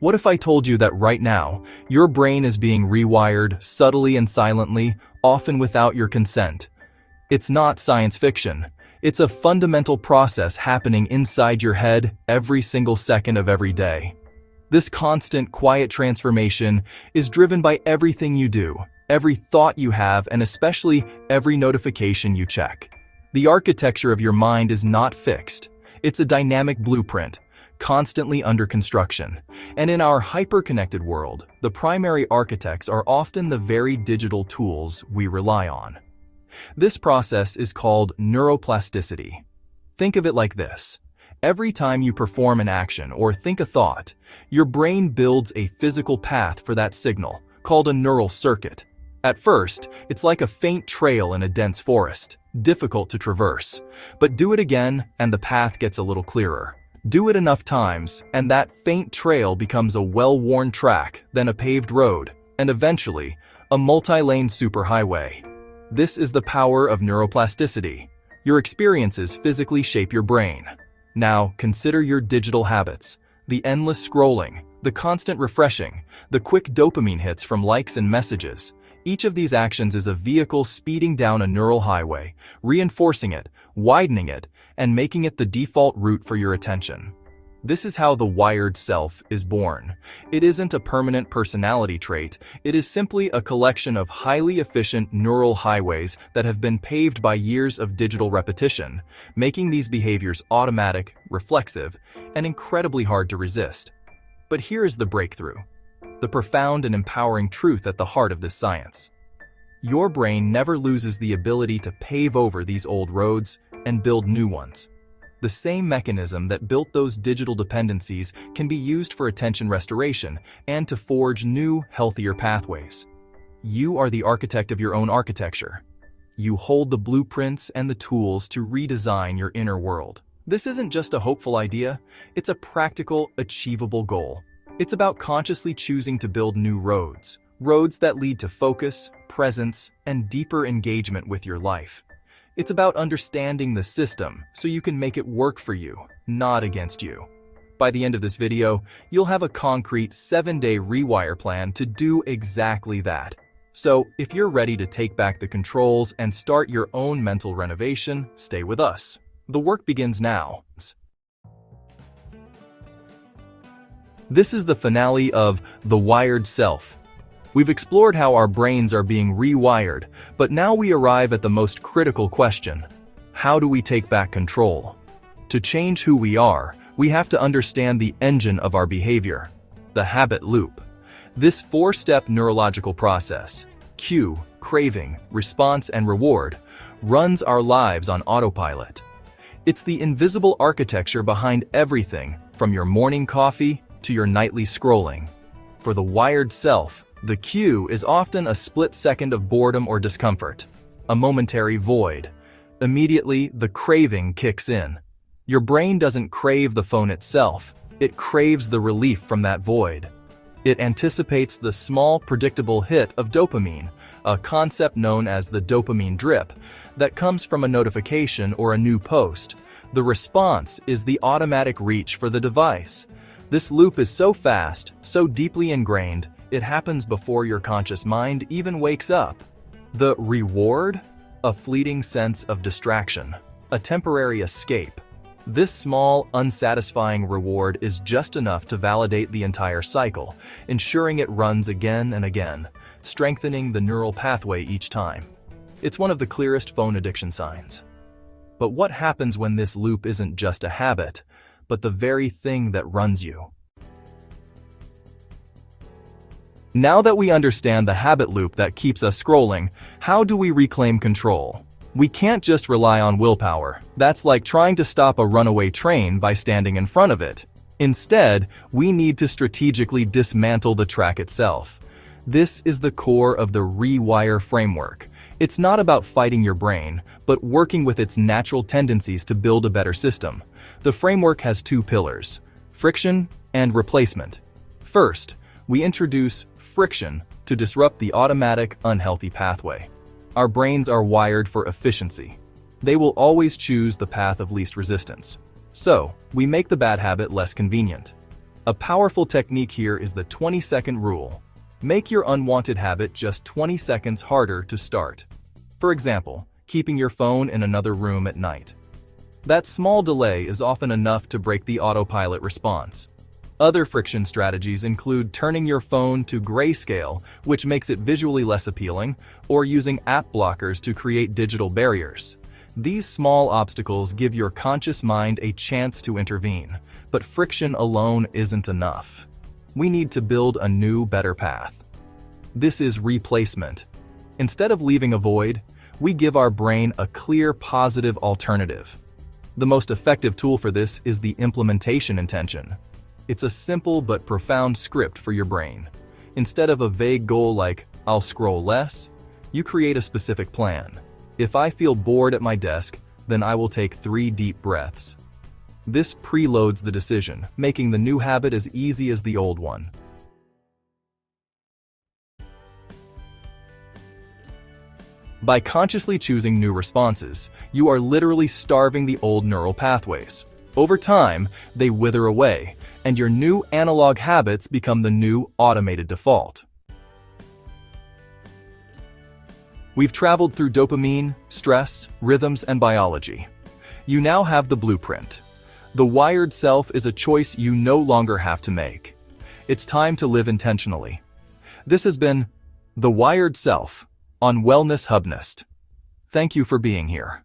What if I told you that right now, your brain is being rewired subtly and silently, often without your consent? It's not science fiction. It's a fundamental process happening inside your head every single second of every day. This constant, quiet transformation is driven by everything you do, every thought you have, and especially every notification you check. The architecture of your mind is not fixed. It's a dynamic blueprint, constantly under construction. And in our hyper-connected world, the primary architects are often the very digital tools we rely on. This process is called neuroplasticity. Think of it like this. Every time you perform an action or think a thought, your brain builds a physical path for that signal, called a neural circuit. At first, it's like a faint trail in a dense forest, difficult to traverse. But do it again, and the path gets a little clearer. Do it enough times, and that faint trail becomes a well-worn track, then a paved road, and eventually, a multi-lane superhighway. This is the power of neuroplasticity. Your experiences physically shape your brain. Now, consider your digital habits. The endless scrolling, the constant refreshing, the quick dopamine hits from likes and messages. Each of these actions is a vehicle speeding down a neural highway, reinforcing it, widening it, and making it the default route for your attention. This is how the wired self is born. It isn't a permanent personality trait, it is simply a collection of highly efficient neural highways that have been paved by years of digital repetition, making these behaviors automatic, reflexive, and incredibly hard to resist. But here is the breakthrough, the profound and empowering truth at the heart of this science. Your brain never loses the ability to pave over these old roads and build new ones. The same mechanism that built those digital dependencies can be used for attention restoration and to forge new, healthier pathways. You are the architect of your own architecture. You hold the blueprints and the tools to redesign your inner world. This isn't just a hopeful idea, it's a practical, achievable goal. It's about consciously choosing to build new roads that lead to focus, presence, and deeper engagement with your life. It's about understanding the system so you can make it work for you, not against you. By the end of this video, you'll have a concrete 7-day rewire plan to do exactly that. So, if you're ready to take back the controls and start your own mental renovation, stay with us. The work begins now. This is the finale of The Wired Self. We've explored how our brains are being rewired, but now we arrive at the most critical question. How do we take back control? To change who we are, we have to understand the engine of our behavior, the habit loop. This 4-step neurological process, cue, craving, response, and reward, runs our lives on autopilot. It's the invisible architecture behind everything, from your morning coffee to your nightly scrolling. For the wired self, the cue is often a split second of boredom or discomfort, a momentary void. Immediately, the craving kicks in. Your brain doesn't crave the phone itself, it craves the relief from that void. It anticipates the small, predictable hit of dopamine, a concept known as the dopamine drip, that comes from a notification or a new post. The response is the automatic reach for the device. This loop is so fast, so deeply ingrained, it happens before your conscious mind even wakes up. The reward? A fleeting sense of distraction, a temporary escape. This small, unsatisfying reward is just enough to validate the entire cycle, ensuring it runs again and again, strengthening the neural pathway each time. It's one of the clearest phone addiction signs. But what happens when this loop isn't just a habit, but the very thing that runs you? Now that we understand the habit loop that keeps us scrolling, how do we reclaim control? We can't just rely on willpower. That's like trying to stop a runaway train by standing in front of it. Instead, we need to strategically dismantle the track itself. This is the core of the rewire framework. It's not about fighting your brain, but working with its natural tendencies to build a better system. The framework has 2 pillars: friction and replacement. First, we introduce friction to disrupt the automatic, unhealthy pathway. Our brains are wired for efficiency. They will always choose the path of least resistance. So, we make the bad habit less convenient. A powerful technique here is the 20-second rule. Make your unwanted habit just 20 seconds harder to start. For example, keeping your phone in another room at night. That small delay is often enough to break the autopilot response. Other friction strategies include turning your phone to grayscale, which makes it visually less appealing, or using app blockers to create digital barriers. These small obstacles give your conscious mind a chance to intervene, but friction alone isn't enough. We need to build a new, better path. This is replacement. Instead of leaving a void, we give our brain a clear, positive alternative. The most effective tool for this is the implementation intention. It's a simple but profound script for your brain. Instead of a vague goal like, "I'll scroll less," you create a specific plan. If I feel bored at my desk, then I will take 3 deep breaths. This preloads the decision, making the new habit as easy as the old one. By consciously choosing new responses, you are literally starving the old neural pathways. Over time, they wither away, and your new analog habits become the new automated default. We've traveled through dopamine, stress, rhythms, and biology. You now have the blueprint. The wired self is a choice you no longer have to make. It's time to live intentionally. This has been The Wired Self on Wellness Hubnest. Thank you for being here.